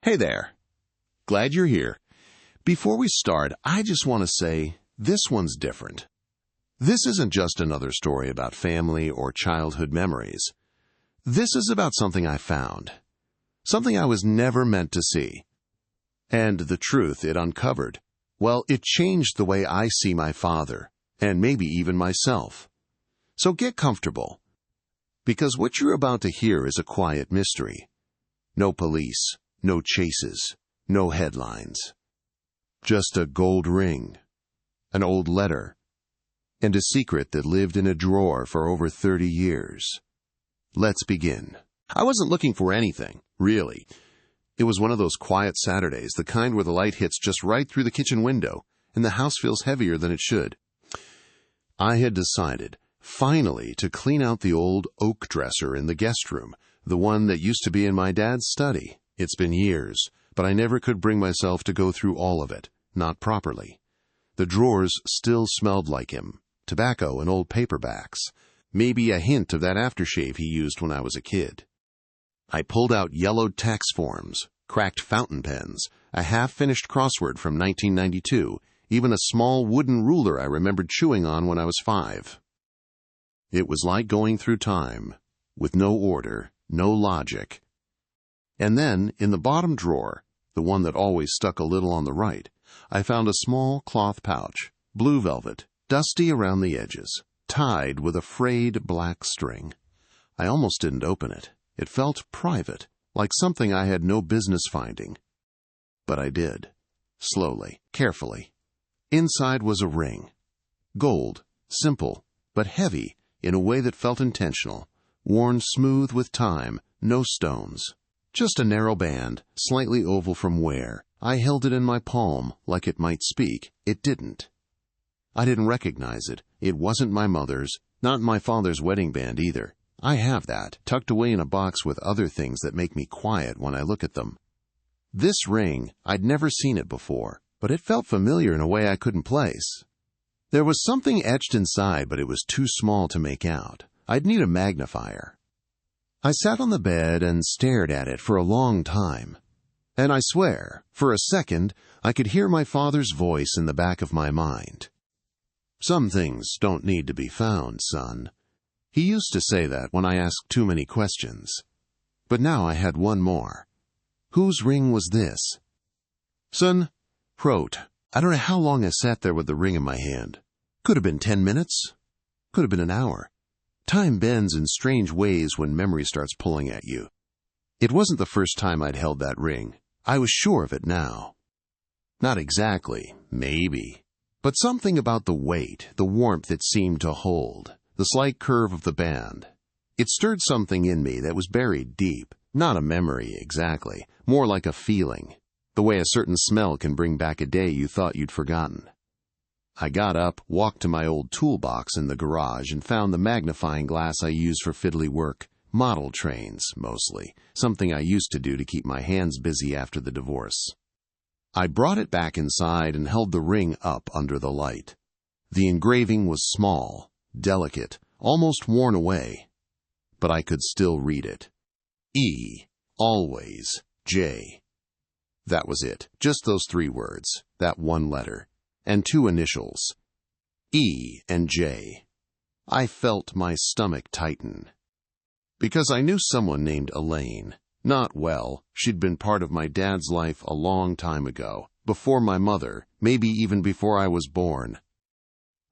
Hey there. Glad you're here. Before we start, I just want to say this one's different. This isn't just another story about family or childhood memories. This is about something I found. Something I was never meant to see. And the truth it uncovered, well, it changed the way I see my father, and maybe even myself. So get comfortable, because what you're about to hear is a quiet mystery. No police, no chases, no headlines. Just a gold ring, an old letter, and a secret that lived in a drawer for over 30 years. Let's begin. I wasn't looking for anything, really. It was one of those quiet Saturdays, the kind where the light hits just right through the kitchen window, and the house feels heavier than it should. I had decided, finally, to clean out the old oak dresser in the guest room, the one that used to be in my dad's study. It's been years, but I never could bring myself to go through all of it, not properly. The drawers still smelled like him, tobacco and old paperbacks, maybe a hint of that aftershave he used when I was a kid. I pulled out yellowed tax forms, cracked fountain pens, a half-finished crossword from 1992, even a small wooden ruler I remembered chewing on when I was 5. It was like going through time, with no order, no logic. And then, in the bottom drawer, the one that always stuck a little on the right, I found a small cloth pouch, blue velvet, dusty around the edges, tied with a frayed black string. I almost didn't open it. It felt private, like something I had no business finding. But I did. Slowly, carefully. Inside was a ring. Gold, simple, but heavy in a way that felt intentional, worn smooth with time, no stones. Just a narrow band, slightly oval from wear. I held it in my palm, like it might speak. It didn't. I didn't recognize it. It wasn't my mother's, not my father's wedding band either. I have that, tucked away in a box with other things that make me quiet when I look at them. This ring, I'd never seen it before, but it felt familiar in a way I couldn't place. There was something etched inside, but it was too small to make out. I'd need a magnifier. I sat on the bed and stared at it for a long time. And I swear, for a second, I could hear my father's voice in the back of my mind. Some things don't need to be found, son. He used to say that when I asked too many questions. But now I had one more. Whose ring was this? Son, Prot, I don't know how long I sat there with the ring in my hand. Could have been 10 minutes. Could have been an hour. Time bends in strange ways when memory starts pulling at you. It wasn't the first time I'd held that ring. I was sure of it now. Not exactly, maybe. But something about the weight, the warmth it seemed to hold, the slight curve of the band. It stirred something in me that was buried deep. Not a memory, exactly. More like a feeling. The way a certain smell can bring back a day you thought you'd forgotten. I got up, walked to my old toolbox in the garage, and found the magnifying glass I use for fiddly work. Model trains, mostly. Something I used to do to keep my hands busy after the divorce. I brought it back inside and held the ring up under the light. The engraving was small, delicate, almost worn away. But I could still read it. E, always, J. That was it. Just those 3 words. That one letter. And 2 initials. E and J. I felt my stomach tighten. Because I knew someone named Elaine. Not well. She'd been part of my dad's life a long time ago. Before my mother. Maybe even before I was born.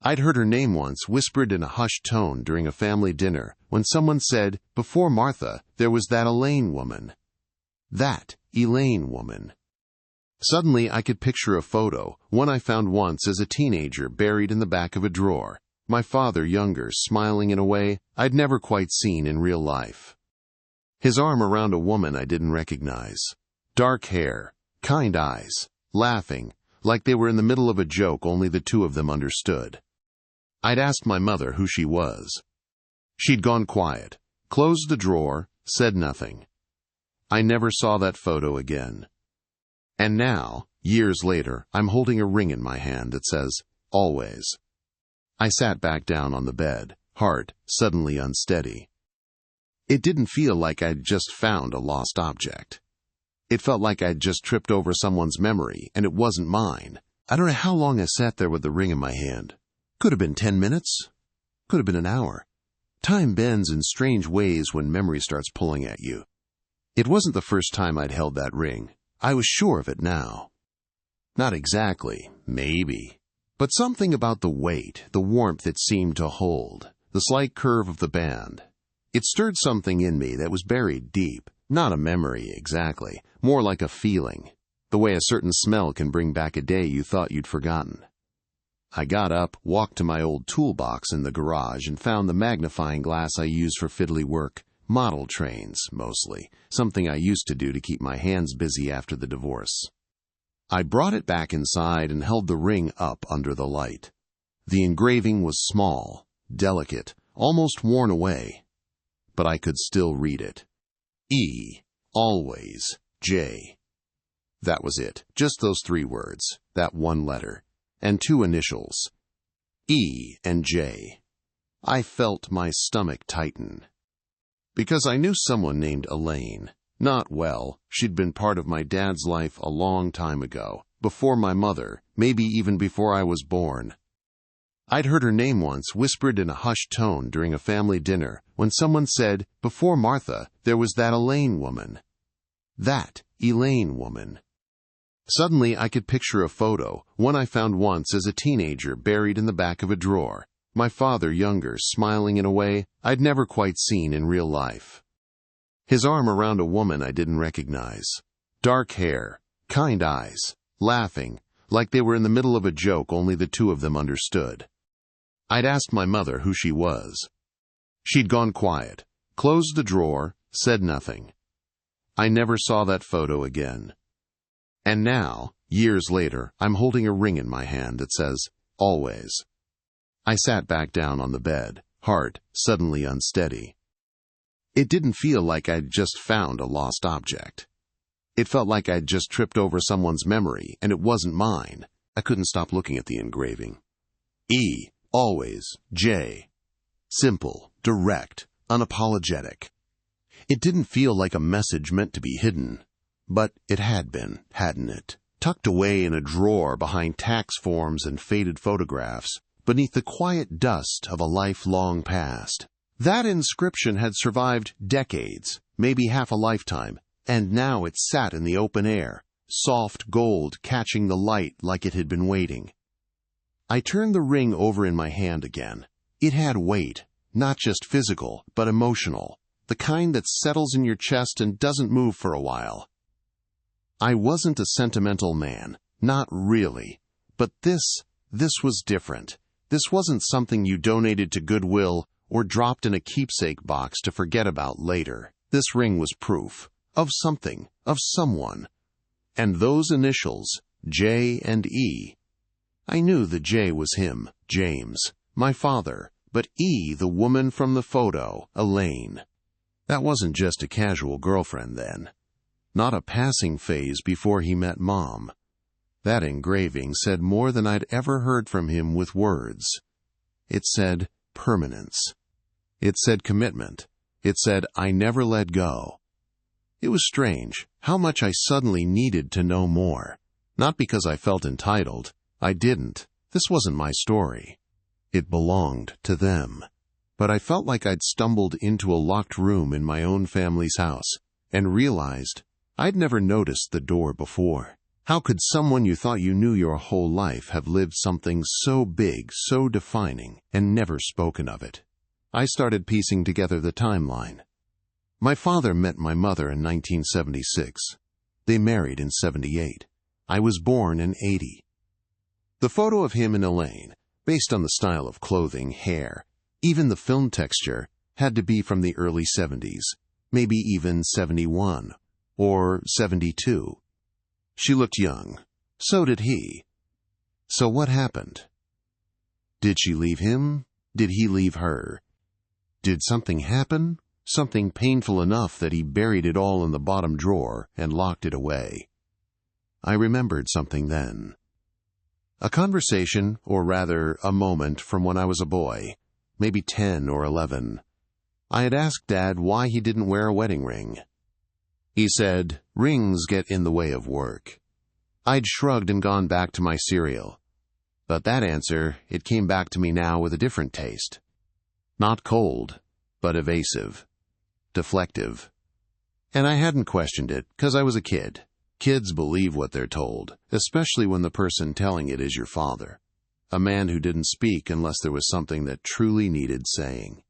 I'd heard her name once whispered in a hushed tone during a family dinner when someone said, before Martha, there was that Elaine woman. That Elaine woman. Suddenly I could picture a photo, one I found once as a teenager buried in the back of a drawer. My father younger, smiling in a way I'd never quite seen in real life. His arm around a woman I didn't recognize. Dark hair, kind eyes, laughing, like they were in the middle of a joke only the 2 of them understood. I'd asked my mother who she was. She'd gone quiet, closed the drawer, said nothing. I never saw that photo again. And now, years later, I'm holding a ring in my hand that says, always. I sat back down on the bed, heart suddenly unsteady. It didn't feel like I'd just found a lost object. It felt like I'd just tripped over someone's memory, and it wasn't mine. I don't know how long I sat there with the ring in my hand. Could have been 10 minutes. Could have been an hour. Time bends in strange ways when memory starts pulling at you. It wasn't the first time I'd held that ring. I was sure of it now. Not exactly, maybe. But something about the weight, the warmth it seemed to hold, the slight curve of the band. It stirred something in me that was buried deep. Not a memory, exactly. More like a feeling. The way a certain smell can bring back a day you thought you'd forgotten. I got up, walked to my old toolbox in the garage, and found the magnifying glass I use for fiddly work. Model trains, mostly. Something I used to do to keep my hands busy after the divorce. I brought it back inside and held the ring up under the light. The engraving was small, delicate, almost worn away. But I could still read it. E, always, J. That was it, just those 3 words, that one letter, and 2 initials, E and J. I felt my stomach tighten. Because I knew someone named Elaine. Not well, she'd been part of my dad's life a long time ago, before my mother, maybe even before I was born. I'd heard her name once whispered in a hushed tone during a family dinner when someone said, before Martha, there was that Elaine woman. That Elaine woman. Suddenly I could picture a photo, one I found once as a teenager buried in the back of a drawer. My father, younger, smiling in a way I'd never quite seen in real life. His arm around a woman I didn't recognize. Dark hair, kind eyes, laughing, like they were in the middle of a joke only the 2 of them understood. I'd asked my mother who she was. She'd gone quiet, closed the drawer, said nothing. I never saw that photo again. And now, years later, I'm holding a ring in my hand that says, always. I sat back down on the bed, heart suddenly unsteady. It didn't feel like I'd just found a lost object. It felt like I'd just tripped over someone's memory, and it wasn't mine. I couldn't stop looking at the engraving. E, always, J. Simple, direct, unapologetic. It didn't feel like a message meant to be hidden. But it had been, hadn't it? Tucked away in a drawer behind tax forms and faded photographs, beneath the quiet dust of a life long past. That inscription had survived decades, maybe half a lifetime, and now it sat in the open air, soft gold catching the light like it had been waiting. I turned the ring over in my hand again. It had weight, not just physical, but emotional, the kind that settles in your chest and doesn't move for a while. I wasn't a sentimental man, not really, but this was different. This wasn't something you donated to Goodwill or dropped in a keepsake box to forget about later. This ring was proof of something, of someone. And those initials, J and E. I knew the J was him, James, my father, but E, the woman from the photo, Elaine. That wasn't just a casual girlfriend then. Not a passing phase before he met Mom. That engraving said more than I'd ever heard from him with words. It said permanence. It said commitment. It said I never let go. It was strange how much I suddenly needed to know more. Not because I felt entitled. I didn't. This wasn't my story. It belonged to them. But I felt like I'd stumbled into a locked room in my own family's house and realized I'd never noticed the door before. How could someone you thought you knew your whole life have lived something so big, so defining, and never spoken of it? I started piecing together the timeline. My father met my mother in 1976. They married in 78. I was born in 80. The photo of him and Elaine, based on the style of clothing, hair, even the film texture, had to be from the early 70s, maybe even 71. Or 72. She looked young. So did he. So what happened? Did she leave him? Did he leave her? Did something happen? Something painful enough that he buried it all in the bottom drawer and locked it away. I remembered something then. A conversation, or rather, a moment from when I was a boy, maybe 10 or 11. I had asked Dad why he didn't wear a wedding ring. He said, Rings get in the way of work. I'd shrugged and gone back to my cereal. But that answer, it came back to me now with a different taste. Not cold, but evasive. Deflective. And I hadn't questioned it, 'cause I was a kid. Kids believe what they're told, especially when the person telling it is your father. A man who didn't speak unless there was something that truly needed saying.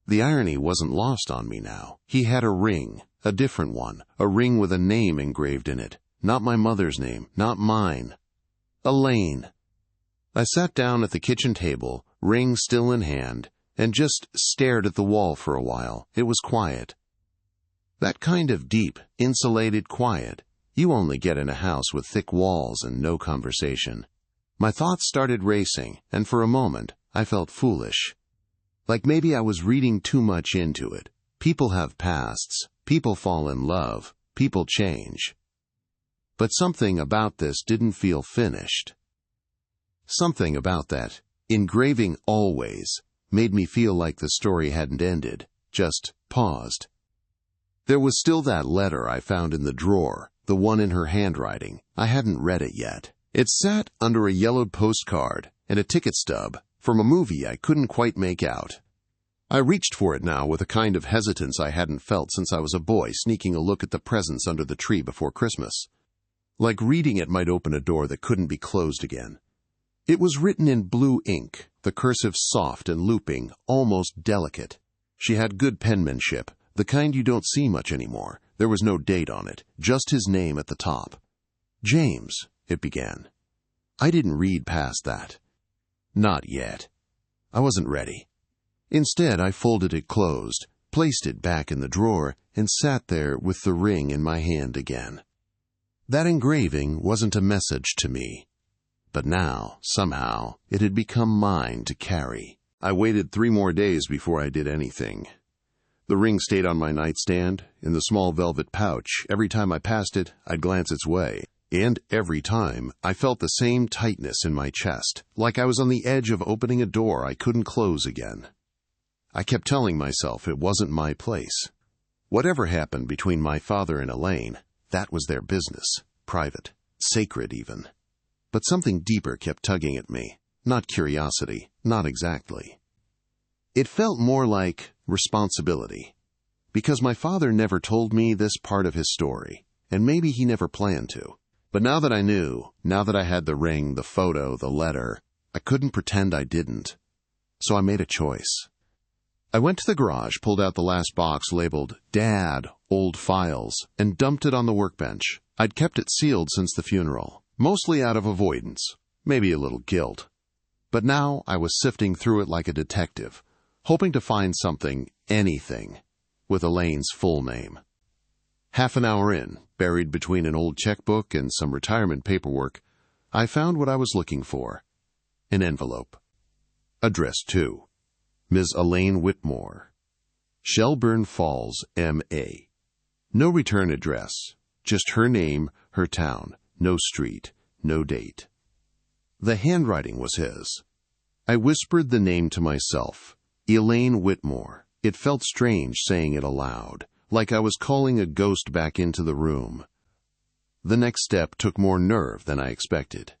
The irony wasn't lost on me now. He had a ring, a different one, a ring with a name engraved in it. Not my mother's name, not mine. Elaine. I sat down at the kitchen table, ring still in hand, and just stared at the wall for a while. It was quiet. That kind of deep, insulated quiet you only get in a house with thick walls and no conversation. My thoughts started racing, and for a moment, I felt foolish. Like maybe I was reading too much into it. People have pasts, people fall in love, people change. But something about this didn't feel finished. Something about that, engraving always, made me feel like the story hadn't ended, just paused. There was still that letter I found in the drawer, the one in her handwriting. I hadn't read it yet. It sat under a yellowed postcard and a ticket stub from a movie I couldn't quite make out. I reached for it now with a kind of hesitance I hadn't felt since I was a boy sneaking a look at the presents under the tree before Christmas. Like reading it might open a door that couldn't be closed again. It was written in blue ink, the cursive soft and looping, almost delicate. She had good penmanship, the kind you don't see much anymore. There was no date on it, just his name at the top. James, it began. I didn't read past that. Not yet. I wasn't ready. Instead, I folded it closed, placed it back in the drawer, and sat there with the ring in my hand again. That engraving wasn't a message to me. But now, somehow, it had become mine to carry. I waited 3 more days before I did anything. The ring stayed on my nightstand, in the small velvet pouch. Every time I passed it, I'd glance its way. And every time, I felt the same tightness in my chest, like I was on the edge of opening a door I couldn't close again. I kept telling myself it wasn't my place. Whatever happened between my father and Elaine, that was their business, private, sacred even. But something deeper kept tugging at me. Not curiosity, not exactly. It felt more like responsibility. Because my father never told me this part of his story, and maybe he never planned to. But now that I knew, now that I had the ring, the photo, the letter, I couldn't pretend I didn't. So I made a choice. I went to the garage, pulled out the last box labeled Dad, Old Files, and dumped it on the workbench. I'd kept it sealed since the funeral, mostly out of avoidance, maybe a little guilt. But now I was sifting through it like a detective, hoping to find something, anything, with Elaine's full name. Half an hour in, buried between an old checkbook and some retirement paperwork, I found what I was looking for. An envelope. Addressed to Ms. Elaine Whitmore, Shelburne Falls, M.A. No return address, just her name, her town, no street, no date. The handwriting was his. I whispered the name to myself, Elaine Whitmore. It felt strange saying it aloud, like I was calling a ghost back into the room. The next step took more nerve than I expected.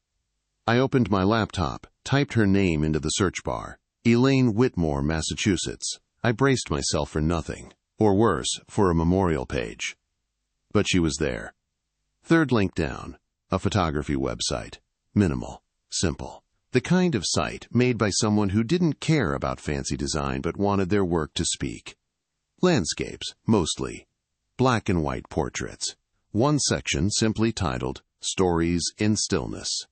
I opened my laptop, typed her name into the search bar. Elaine Whitmore, Massachusetts. I braced myself for nothing, or worse, for a memorial page. But she was there. Third link down, a photography website. Minimal, simple. The kind of site made by someone who didn't care about fancy design but wanted their work to speak. Landscapes, mostly. Black and white portraits. One section simply titled, Stories in Stillness.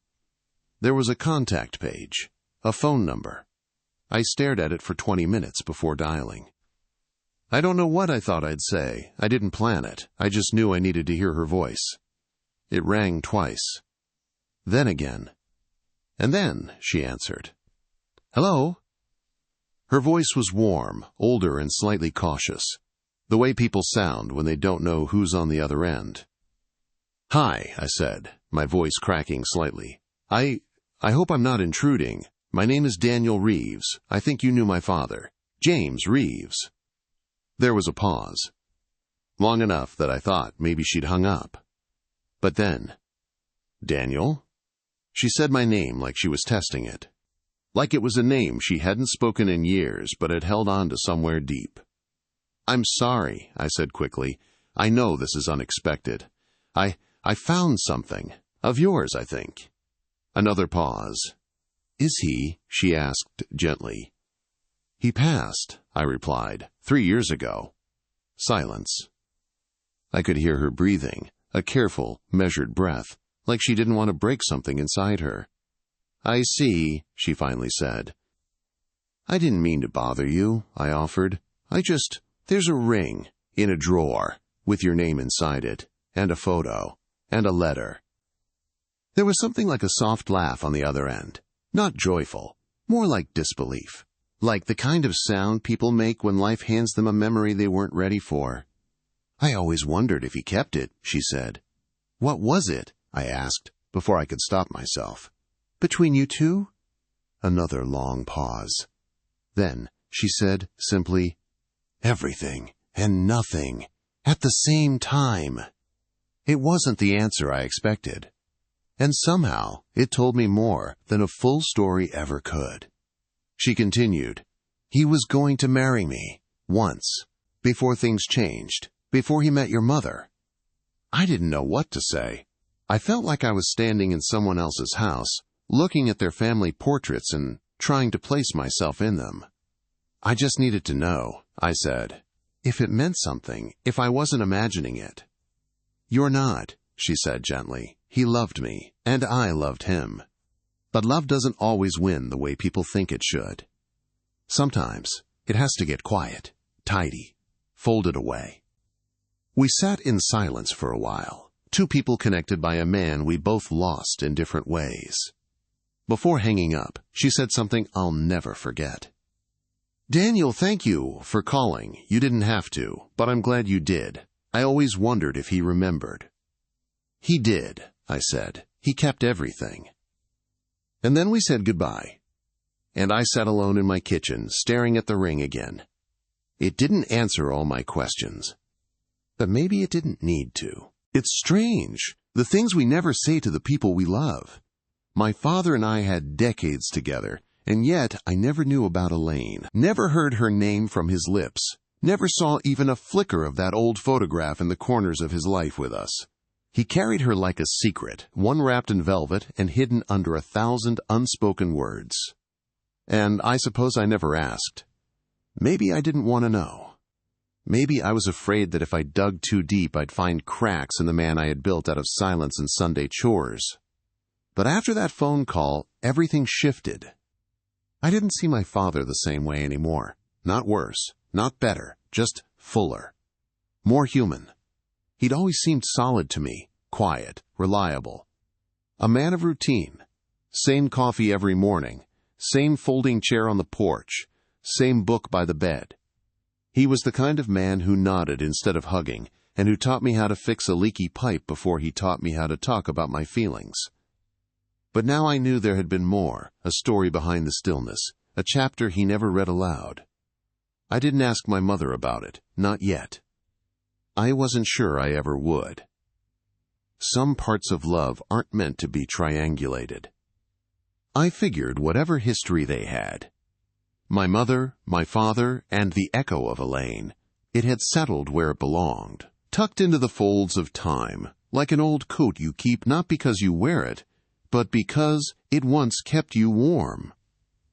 There was a contact page, a phone number. I stared at it for 20 minutes before dialing. I don't know what I thought I'd say. I didn't plan it. I just knew I needed to hear her voice. It rang twice. Then again. And then she answered. Hello? Her voice was warm, older and slightly cautious. The way people sound when they don't know who's on the other end. Hi, I said, my voice cracking slightly. I hope I'm not intruding. My name is Daniel Reeves. I think you knew my father. James Reeves. There was a pause. long enough that I thought maybe she'd hung up. But then, "Daniel?" She said my name like she was testing it. Like it was a name she hadn't spoken in years but had held on to somewhere deep. "I'm sorry," I said quickly. "I know this is unexpected. I found something. Of yours, I think." Another pause. "Is he?" she asked gently. "He passed," I replied, 3 years ago." Silence. I could hear her breathing, a careful, measured breath, like she didn't want to break something inside her. "I see," she finally said. "I didn't mean to bother you," I offered. There's a ring in a drawer with your name inside it, and a photo, and a letter." There was something like a soft laugh on the other end. Not joyful, more like disbelief. Like the kind of sound people make when life hands them a memory they weren't ready for. "I always wondered if he kept it," she said. "What was it?" I asked, before I could stop myself. "Between you two?" Another long pause. Then she said simply, "Everything and nothing at the same time." It wasn't the answer I expected. And somehow it told me more than a full story ever could. She continued, "He was going to marry me, once, before things changed, before he met your mother." I didn't know what to say. I felt like I was standing in someone else's house, looking at their family portraits and trying to place myself in them. "I just needed to know," I said, "if it meant something, if I wasn't imagining it." "You're not," she said gently. "He loved me, and I loved him. But love doesn't always win the way people think it should. Sometimes it has to get quiet, tidy, folded away." We sat in silence for a while, two people connected by a man we both lost in different ways. Before hanging up, she said something I'll never forget. "Daniel, thank you for calling. You didn't have to, but I'm glad you did. I always wondered if he remembered." "He did," I said. "He kept everything." And then we said goodbye. And I sat alone in my kitchen, staring at the ring again. It didn't answer all my questions. But maybe it didn't need to. It's strange, the things we never say to the people we love. My father and I had decades together, and yet I never knew about Elaine, never heard her name from his lips, never saw even a flicker of that old photograph in the corners of his life with us. He carried her like a secret, one wrapped in velvet and hidden under 1,000 unspoken words. And I suppose I never asked. Maybe I didn't want to know. Maybe I was afraid that if I dug too deep, I'd find cracks in the man I had built out of silence and Sunday chores. But after that phone call, everything shifted. I didn't see my father the same way anymore. Not worse, not better, just fuller. More human. He'd always seemed solid to me, quiet, reliable. A man of routine. Same coffee every morning, same folding chair on the porch, same book by the bed. He was the kind of man who nodded instead of hugging, and who taught me how to fix a leaky pipe before he taught me how to talk about my feelings. But now I knew there had been more, a story behind the stillness, a chapter he never read aloud. I didn't ask my mother about it, not yet. I wasn't sure I ever would. Some parts of love aren't meant to be triangulated. I figured whatever history they had, my mother, my father, and the echo of Elaine, it had settled where it belonged, tucked into the folds of time, like an old coat you keep not because you wear it, but because it once kept you warm.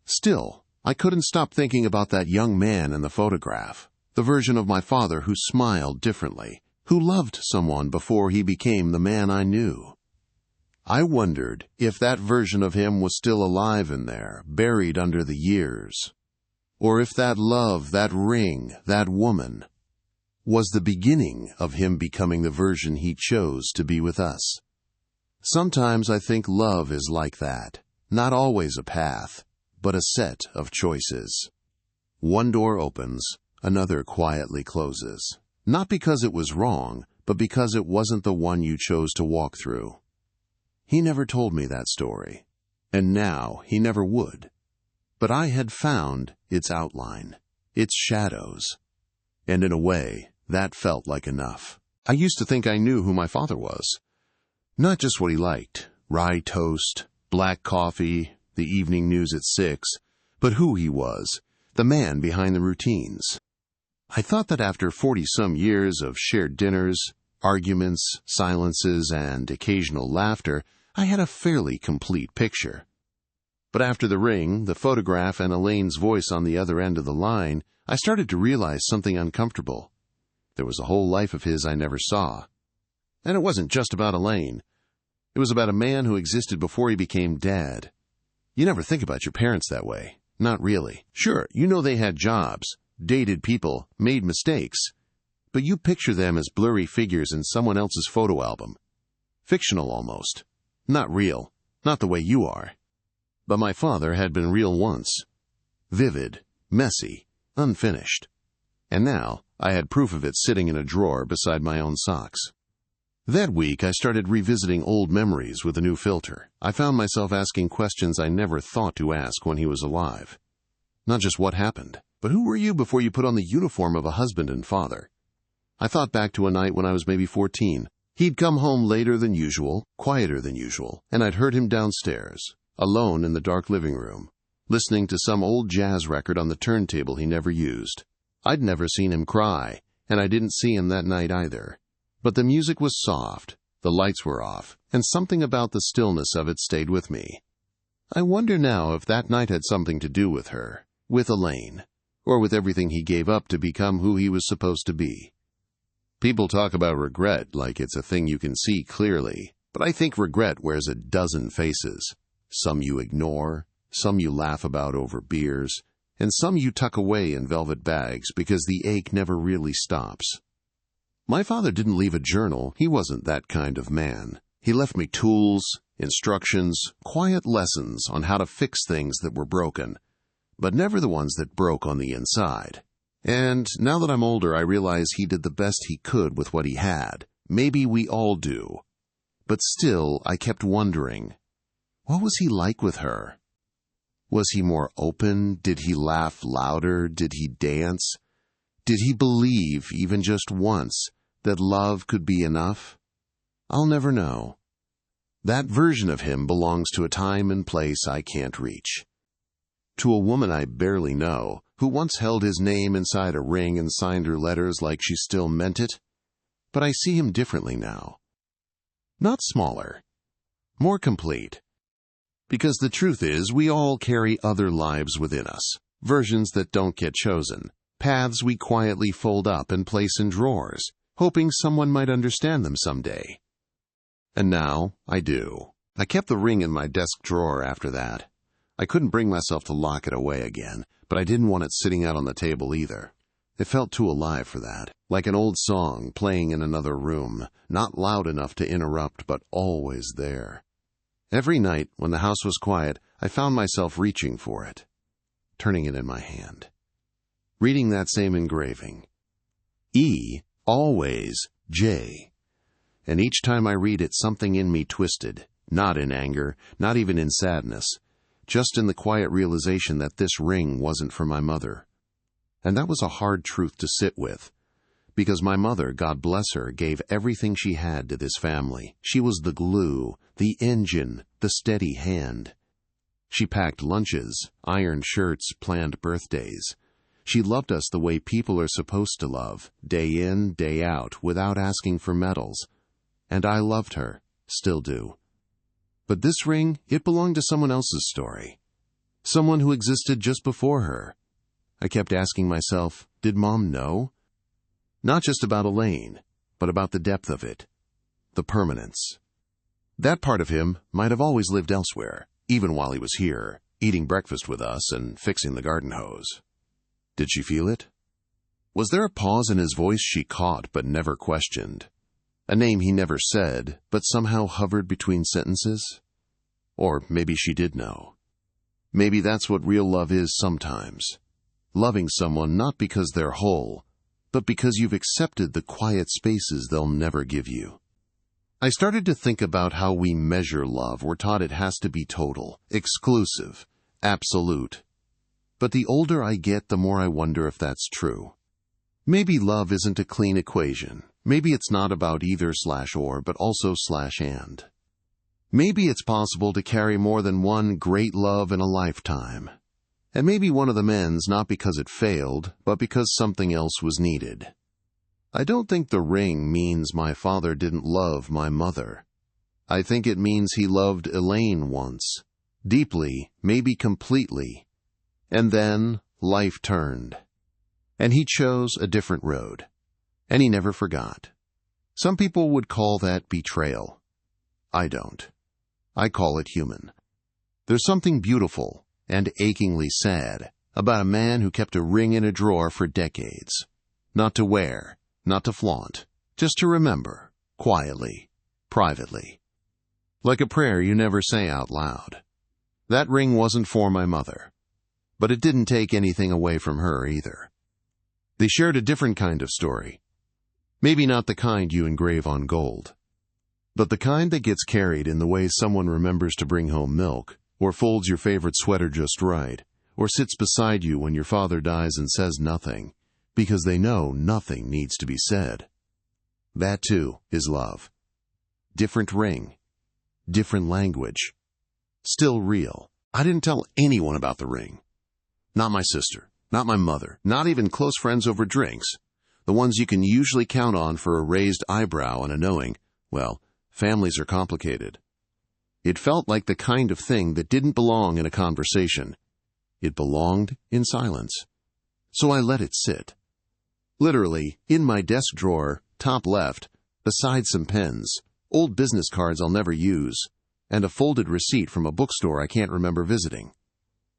Still, I couldn't stop thinking about that young man in the photograph, the version of my father who smiled differently, who loved someone before he became the man I knew. I wondered if that version of him was still alive in there, buried under the years. Or if that love, that ring, that woman, was the beginning of him becoming the version he chose to be with us. Sometimes I think love is like that, not always a path, but a set of choices. One door opens, another quietly closes. Not because it was wrong, but because it wasn't the one you chose to walk through. He never told me that story, and now he never would. But I had found its outline, its shadows, and in a way, That felt like enough. I used to think I knew who my father was. Not just what he liked, rye toast, black coffee, the evening news at 6, but who he was, the man behind the routines. I thought that after 40-some years of shared dinners, arguments, silences, and occasional laughter, I had a fairly complete picture. But after the ring, the photograph, and Elaine's voice on the other end of the line, I started to realize something uncomfortable. There was a whole life of his I never saw. And it wasn't just about Elaine. It was about a man who existed before he became Dad. You never think about your parents that way. Not really. Sure, you know they had jobs, dated people, made mistakes. But you picture them as blurry figures in someone else's photo album. Fictional almost. Not real. Not the way you are. But my father had been real once. Vivid, messy, unfinished. And now I had proof of it sitting in a drawer beside my own socks. That week, I started revisiting old memories with a new filter. I found myself asking questions I never thought to ask when he was alive. Not just what happened, but who were you before you put on the uniform of a husband and father? I thought back to a night when I was maybe 14. He'd come home later than usual, quieter than usual, and I'd heard him downstairs, alone in the dark living room, listening to some old jazz record on the turntable he never used. I'd never seen him cry, and I didn't see him that night either. But the music was soft, the lights were off, and something about the stillness of it stayed with me. I wonder now if that night had something to do with her, with Elaine, or with everything he gave up to become who he was supposed to be. People talk about regret like it's a thing you can see clearly, but I think regret wears a dozen faces. Some you ignore, some you laugh about over beers, and some you tuck away in velvet bags because the ache never really stops. My father didn't leave a journal. He wasn't that kind of man. He left me tools, instructions, quiet lessons on how to fix things that were broken, but never the ones that broke on the inside. And now that I'm older, I realize he did the best he could with what he had. Maybe we all do. But still, I kept wondering, what was he like with her? Was he more open? Did he laugh louder? Did he dance? Did he believe, even just once, that love could be enough? I'll never know. That version of him belongs to a time and place I can't reach. To a woman I barely know, who once held his name inside a ring and signed her letters like she still meant it. But I see him differently now. Not smaller. More complete. Because the truth is, we all carry other lives within us, versions that don't get chosen, paths we quietly fold up and place in drawers, hoping someone might understand them someday. And now, I do. I kept the ring in my desk drawer after that. I couldn't bring myself to lock it away again, but I didn't want it sitting out on the table either. It felt too alive for that, like an old song playing in another room, not loud enough to interrupt, but always there. Every night, when the house was quiet, I found myself reaching for it, turning it in my hand, reading that same engraving. E, always, J. And each time I read it, something in me twisted, not in anger, not even in sadness, just in the quiet realization that this ring wasn't for my mother. And that was a hard truth to sit with, because my mother, God bless her, gave everything she had to this family. She was the glue, the engine, the steady hand. She packed lunches, ironed shirts, planned birthdays. She loved us the way people are supposed to love, day in, day out, without asking for medals. And I loved her, still do. But this ring, it belonged to someone else's story. Someone who existed just before her. I kept asking myself, did Mom know? Not just about Elaine, but about the depth of it, the permanence. That part of him might have always lived elsewhere, even while he was here, eating breakfast with us and fixing the garden hose. Did she feel it? Was there a pause in his voice she caught but never questioned? A name he never said, but somehow hovered between sentences? Or maybe she did know. Maybe that's what real love is sometimes. Loving someone not because they're whole, but because you've accepted the quiet spaces they'll never give you. I started to think about how we measure love. We're taught it has to be total, exclusive, absolute. But the older I get, the more I wonder if that's true. Maybe love isn't a clean equation. Maybe it's not about either/or, but also/and. Maybe it's possible to carry more than one great love in a lifetime. And maybe one of them ends not because it failed, but because something else was needed. I don't think the ring means my father didn't love my mother. I think it means he loved Elaine once, deeply, maybe completely. And then life turned. And he chose a different road. And he never forgot. Some people would call that betrayal. I don't. I call it human. There's something beautiful and achingly sad about a man who kept a ring in a drawer for decades. Not to wear, not to flaunt, just to remember, quietly, privately. Like a prayer you never say out loud. That ring wasn't for my mother, but it didn't take anything away from her either. They shared a different kind of story. Maybe not the kind you engrave on gold, but the kind that gets carried in the way someone remembers to bring home milk, or folds your favorite sweater just right, or sits beside you when your father dies and says nothing, because they know nothing needs to be said. That, too, is love. Different ring. Different language. Still real. I didn't tell anyone about the ring. Not my sister. Not my mother. Not even close friends over drinks. The ones you can usually count on for a raised eyebrow and a knowing, well, families are complicated. It felt like the kind of thing that didn't belong in a conversation. It belonged in silence. So I let it sit. Literally, in my desk drawer, top left, beside some pens, old business cards I'll never use, and a folded receipt from a bookstore I can't remember visiting.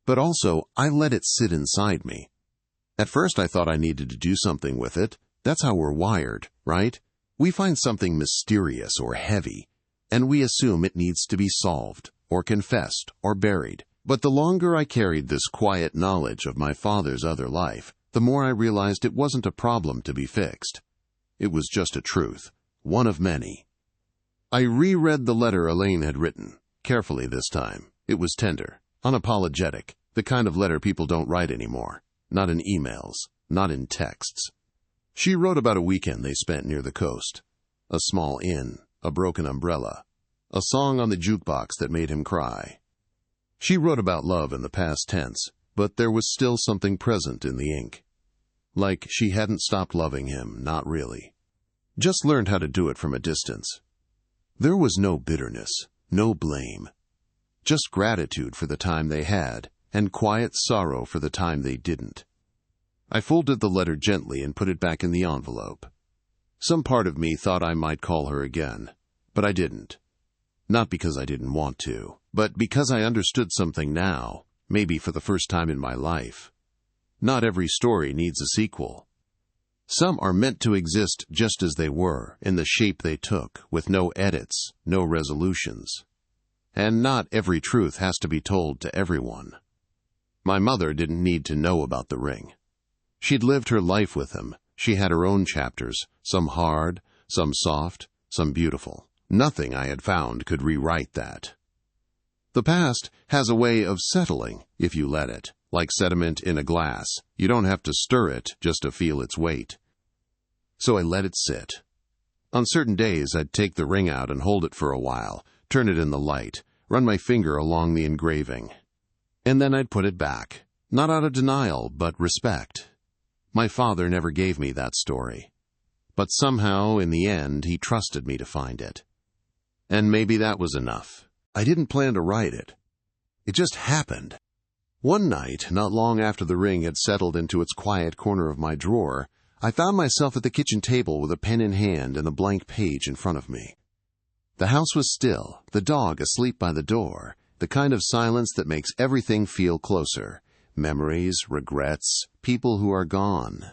But also, I let it sit inside me. At first I thought I needed to do something with it. That's how we're wired, right? We find something mysterious or heavy, and we assume it needs to be solved, or confessed, or buried. But the longer I carried this quiet knowledge of my father's other life, the more I realized it wasn't a problem to be fixed. It was just a truth, one of many. I reread the letter Elaine had written, carefully this time. It was tender, unapologetic, the kind of letter people don't write anymore. Not in emails, not in texts. She wrote about a weekend they spent near the coast. A small inn, a broken umbrella, a song on the jukebox that made him cry. She wrote about love in the past tense, but there was still something present in the ink. Like she hadn't stopped loving him, not really. Just learned how to do it from a distance. There was no bitterness, no blame. Just gratitude for the time they had, and quiet sorrow for the time they didn't. I folded the letter gently and put it back in the envelope. Some part of me thought I might call her again, but I didn't. Not because I didn't want to, but because I understood something now, maybe for the first time in my life. Not every story needs a sequel. Some are meant to exist just as they were, in the shape they took, with no edits, no resolutions. And not every truth has to be told to everyone. My mother didn't need to know about the ring. She'd lived her life with him. She had her own chapters, some hard, some soft, some beautiful. Nothing I had found could rewrite that. The past has a way of settling, if you let it, like sediment in a glass. You don't have to stir it just to feel its weight. So I let it sit. On certain days, I'd take the ring out and hold it for a while, turn it in the light, run my finger along the engraving. And then I'd put it back, not out of denial, but respect. My father never gave me that story. But somehow, in the end, he trusted me to find it. And maybe that was enough. I didn't plan to write it. It just happened. One night, not long after the ring had settled into its quiet corner of my drawer, I found myself at the kitchen table with a pen in hand and a blank page in front of me. The house was still, the dog asleep by the door, the kind of silence that makes everything feel closer. Memories, regrets, people who are gone.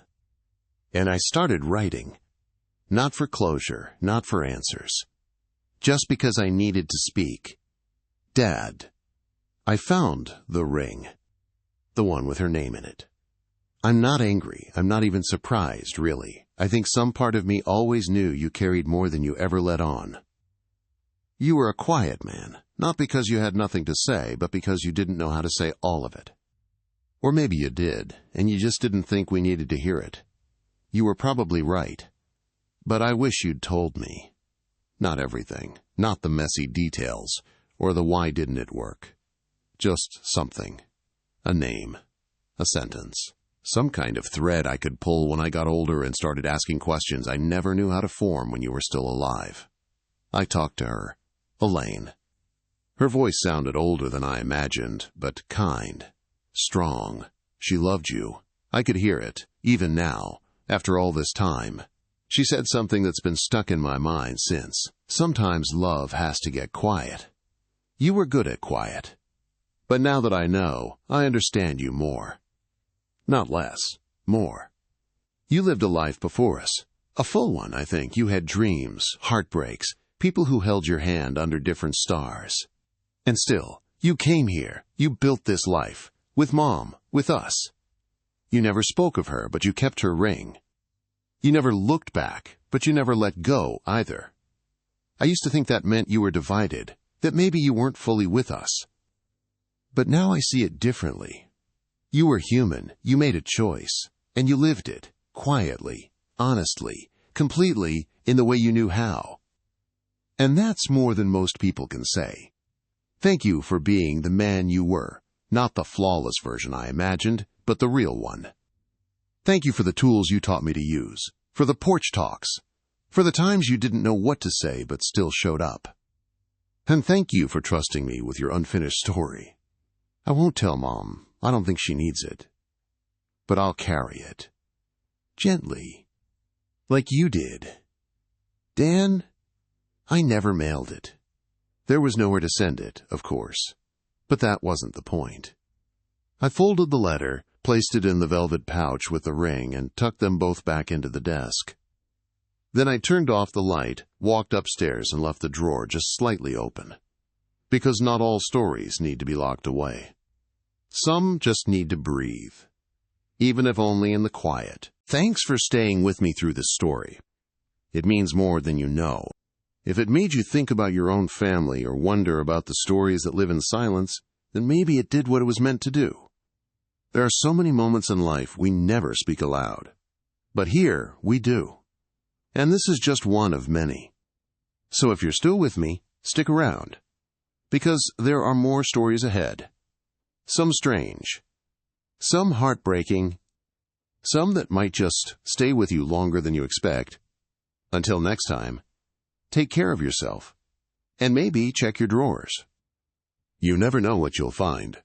And I started writing. Not for closure, not for answers. Just because I needed to speak. Dad. I found the ring. The one with her name in it. I'm not angry. I'm not even surprised, really. I think some part of me always knew you carried more than you ever let on. You were a quiet man, not because you had nothing to say, but because you didn't know how to say all of it. Or maybe you did, and you just didn't think we needed to hear it. you were probably right. But I wish you'd told me. Not everything, not the messy details, or the why didn't it work. Just something. A name. A sentence. Some kind of thread I could pull when I got older and started asking questions I never knew how to form when you were still alive. I talked to her. Elaine. Her voice sounded older than I imagined, but kind. Strong. She loved you. I could hear it, even now, after all this time. She said something that's been stuck in my mind since. Sometimes love has to get quiet. You were good at quiet. But now that I know, I understand you more. Not less. More. You lived a life before us. A full one, I think. You had dreams, heartbreaks, people who held your hand under different stars. And still, you came here. You built this life. With Mom. With us. You never spoke of her, but you kept her ring. You never looked back, but you never let go either. I used to think that meant you were divided, that maybe you weren't fully with us. But now I see it differently. You were human, you made a choice, and you lived it, quietly, honestly, completely, in the way you knew how. And that's more than most people can say. Thank you for being the man you were, not the flawless version I imagined, but the real one. Thank you for the tools you taught me to use, for the porch talks, for the times you didn't know what to say but still showed up. And thank you for trusting me with your unfinished story. I won't tell Mom. I don't think she needs it. But I'll carry it. Gently. Like you did. Dan, I never mailed it. There was nowhere to send it, of course. But that wasn't the point. I folded the letter, placed it in the velvet pouch with the ring, and tucked them both back into the desk. Then I turned off the light, walked upstairs, and left the drawer just slightly open. Because not all stories need to be locked away. Some just need to breathe. Even if only in the quiet. Thanks for staying with me through this story. It means more than you know. If it made you think about your own family or wonder about the stories that live in silence, then maybe it did what it was meant to do. There are so many moments in life we never speak aloud. But here, we do. And this is just one of many. So if you're still with me, stick around. Because there are more stories ahead. Some strange. Some heartbreaking. Some that might just stay with you longer than you expect. Until next time, take care of yourself. And maybe check your drawers. You never know what you'll find.